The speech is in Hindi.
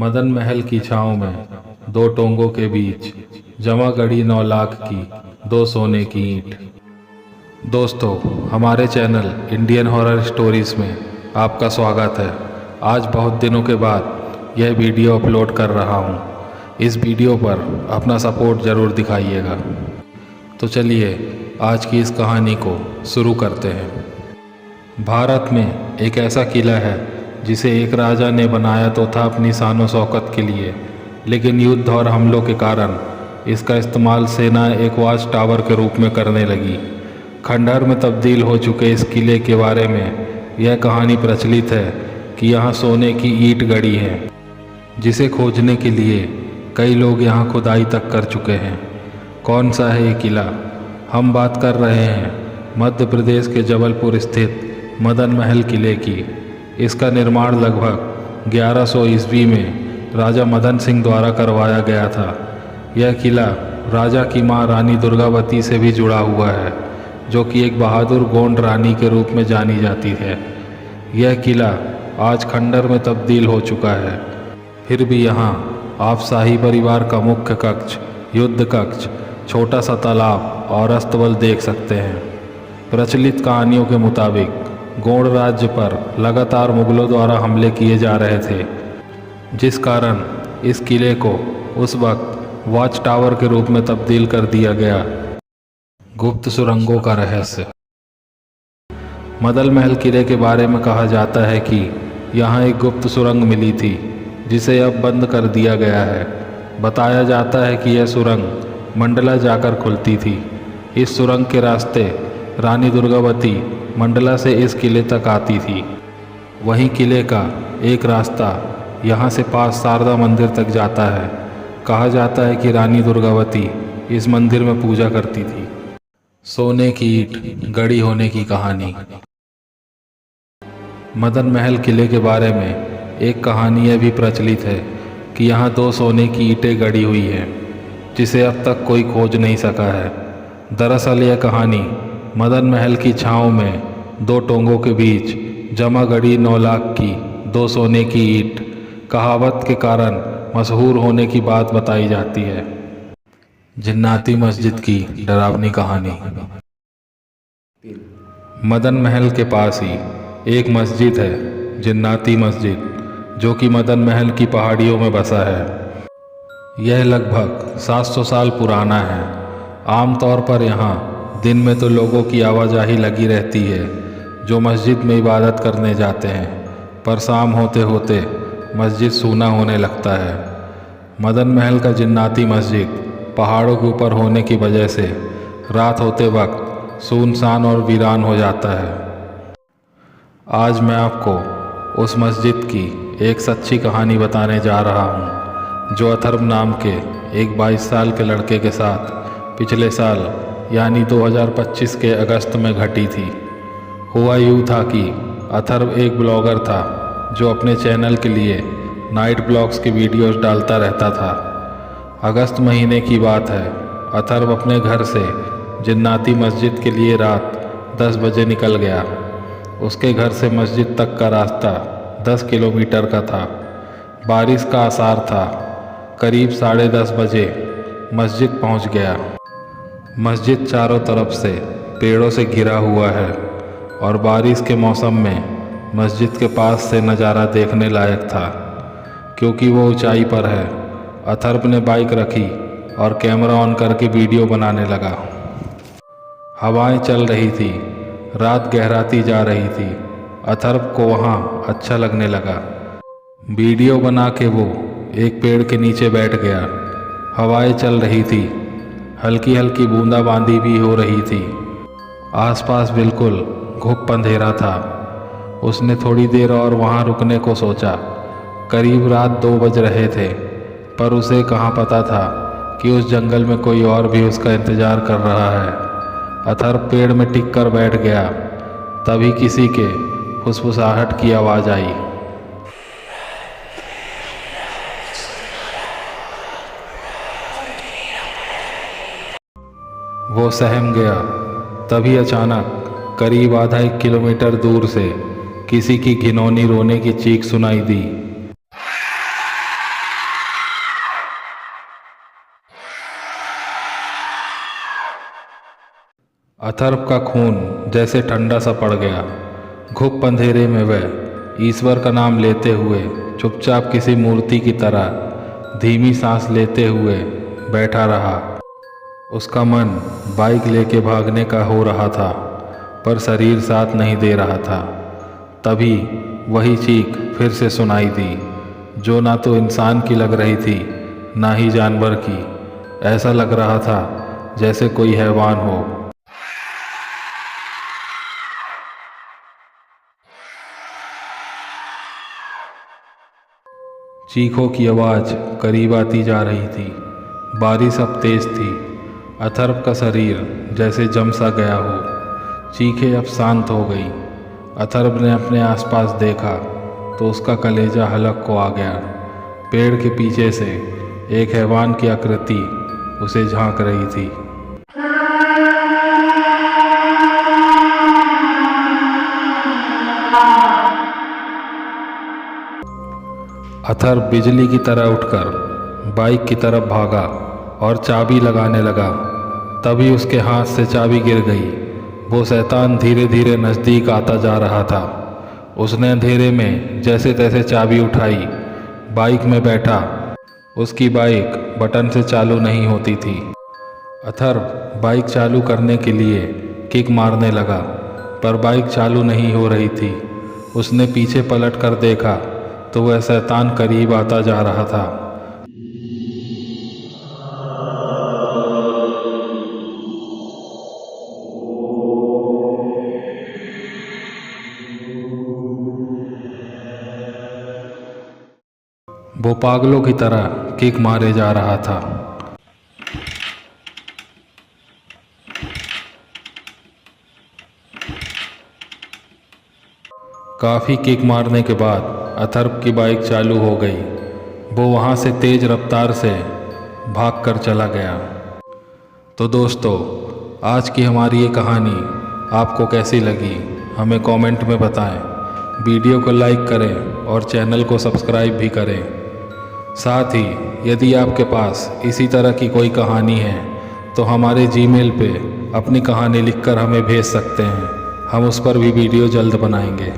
मदन महल की छाँव में दो टोंगों के बीच जमा गढ़ी 9 लाख की 2 सोने की ईंट। दोस्तों, हमारे चैनल इंडियन हॉरर स्टोरीज़ में आपका स्वागत है। आज बहुत दिनों के बाद यह वीडियो अपलोड कर रहा हूँ। इस वीडियो पर अपना सपोर्ट ज़रूर दिखाइएगा। तो चलिए आज की इस कहानी को शुरू करते हैं। भारत में एक ऐसा किला है जिसे एक राजा ने बनाया तो था अपनी शान शौकत के लिए, लेकिन युद्ध और हमलों के कारण इसका इस्तेमाल सेना एक वॉच टावर के रूप में करने लगी। खंडहर में तब्दील हो चुके इस किले के बारे में यह कहानी प्रचलित है कि यहाँ सोने की ईंट गड़ी है, जिसे खोजने के लिए कई लोग यहाँ खुदाई तक कर चुके हैं। कौन सा है ये किला? हम बात कर रहे हैं मध्य प्रदेश के जबलपुर स्थित मदन महल किले की। इसका निर्माण लगभग 1100 ईस्वी में राजा मदन सिंह द्वारा करवाया गया था। यह किला राजा की मां रानी दुर्गावती से भी जुड़ा हुआ है, जो कि एक बहादुर गोंड रानी के रूप में जानी जाती है। यह किला आज खंडहर में तब्दील हो चुका है, फिर भी यहाँ आप शाही परिवार का मुख्य कक्ष, युद्ध कक्ष, छोटा सा तालाब और अस्तबल देख सकते हैं। प्रचलित कहानियों के मुताबिक गोंड राज्य पर लगातार मुगलों द्वारा हमले किए जा रहे थे, जिस कारण इस किले को उस वक्त वॉच टावर के रूप में तब्दील कर दिया गया। गुप्त सुरंगों का रहस्य। मदन महल किले के बारे में कहा जाता है कि यहाँ एक गुप्त सुरंग मिली थी, जिसे अब बंद कर दिया गया है। बताया जाता है कि यह सुरंग मंडला जाकर खुलती थी। इस सुरंग के रास्ते रानी दुर्गावती मंडला से इस किले तक आती थी। वहीं किले का एक रास्ता यहाँ से पास शारदा मंदिर तक जाता है। कहा जाता है कि रानी दुर्गावती इस मंदिर में पूजा करती थी। सोने की ईंट गड़ी होने की कहानी। मदन महल किले के बारे में एक कहानी यह भी प्रचलित है कि यहाँ 2 सोने की ईंटें गड़ी हुई हैं, जिसे अब तक कोई खोज नहीं सका है। दरअसल यह कहानी मदन महल की छाँव में 2 टोंगों के बीच जमा गढ़ी 9 लाख की 2 सोने की ईंट कहावत के कारण मशहूर होने की बात बताई जाती है। जिन्नाती मस्जिद की डरावनी कहानी। मदन महल के पास ही एक मस्जिद है, जिन्नाती मस्जिद, जो कि मदन महल की पहाड़ियों में बसा है। यह लगभग 700 साल पुराना है। आमतौर पर यहाँ दिन में तो लोगों की आवाजाही लगी रहती है जो मस्जिद में इबादत करने जाते हैं, पर शाम होते होते मस्जिद सूना होने लगता है। मदन महल का जिन्नाती मस्जिद पहाड़ों के ऊपर होने की वजह से रात होते वक्त सुनसान और वीरान हो जाता है। आज मैं आपको उस मस्जिद की एक सच्ची कहानी बताने जा रहा हूँ, जो अथर्व नाम के एक 22 साल के लड़के के साथ पिछले साल यानी 2025 के अगस्त में घटी थी। हुआ यूँ था कि अथर्व एक ब्लॉगर था जो अपने चैनल के लिए नाइट ब्लॉग्स के वीडियोस डालता रहता था। अगस्त महीने की बात है। अथर्व अपने घर से जिन्नाती मस्जिद के लिए रात 10 बजे निकल गया। उसके घर से मस्जिद तक का रास्ता 10 किलोमीटर का था। बारिश का आसार था। करीब 10:30 बजे मस्जिद पहुंच गया। मस्जिद चारों तरफ से पेड़ों से घिरा हुआ है और बारिश के मौसम में मस्जिद के पास से नज़ारा देखने लायक था, क्योंकि वो ऊंचाई पर है। अथर्व ने बाइक रखी और कैमरा ऑन करके वीडियो बनाने लगा। हवाएं चल रही थी, रात गहराती जा रही थी। अथर्व को वहाँ अच्छा लगने लगा। वीडियो बना के वो एक पेड़ के नीचे बैठ गया। हवाएं चल रही थी, हल्की हल्की बूंदाबांदी भी हो रही थी। आसपास बिल्कुल घुप अंधेरा था। उसने थोड़ी देर और वहाँ रुकने को सोचा। करीब रात 2 बज रहे थे, पर उसे कहाँ पता था कि उस जंगल में कोई और भी उसका इंतज़ार कर रहा है। अथर्व पेड़ में टिक कर बैठ गया। तभी किसी के फुसफुसाहट की आवाज़ आई। वो सहम गया। तभी अचानक करीब आधा 1 किलोमीटर दूर से किसी की घिनौनी रोने की चीख सुनाई दी। अथर्व का खून जैसे ठंडा सा पड़ गया। घुप अंधेरे में वह ईश्वर का नाम लेते हुए चुपचाप किसी मूर्ति की तरह धीमी सांस लेते हुए बैठा रहा। उसका मन बाइक लेके भागने का हो रहा था, पर शरीर साथ नहीं दे रहा था। तभी वही चीख फिर से सुनाई दी, जो ना तो इंसान की लग रही थी ना ही जानवर की। ऐसा लग रहा था जैसे कोई हैवान हो। चीखों की आवाज़ करीब आती जा रही थी। बारिश अब तेज थी। अथर्व का शरीर जैसे जम सा गया हो। चीखें अब शांत हो गई। अथर्व ने अपने आसपास देखा तो उसका कलेजा हलक को आ गया। पेड़ के पीछे से एक हैवान की आकृति उसे झांक रही थी। अथर्व बिजली की तरह उठकर बाइक की तरफ भागा और चाबी लगाने लगा। तभी उसके हाथ से चाबी गिर गई। वो शैतान धीरे धीरे नज़दीक आता जा रहा था। उसने अंधेरे में जैसे तैसे चाबी उठाई, बाइक में बैठा। उसकी बाइक बटन से चालू नहीं होती थी। अथर्व बाइक चालू करने के लिए किक मारने लगा, पर बाइक चालू नहीं हो रही थी। उसने पीछे पलट कर देखा तो वह शैतान करीब आता जा रहा था। वो पागलों की तरह किक मारे जा रहा था। काफ़ी किक मारने के बाद अथर्व की बाइक चालू हो गई। वो वहाँ से तेज़ रफ्तार से भागकर चला गया। तो दोस्तों, आज की हमारी ये कहानी आपको कैसी लगी हमें कमेंट में बताएं। वीडियो को लाइक करें और चैनल को सब्सक्राइब भी करें। साथ ही यदि आपके पास इसी तरह की कोई कहानी है तो हमारे जीमेल पे अपनी कहानी लिखकर हमें भेज सकते हैं। हम उस पर भी वीडियो जल्द बनाएंगे।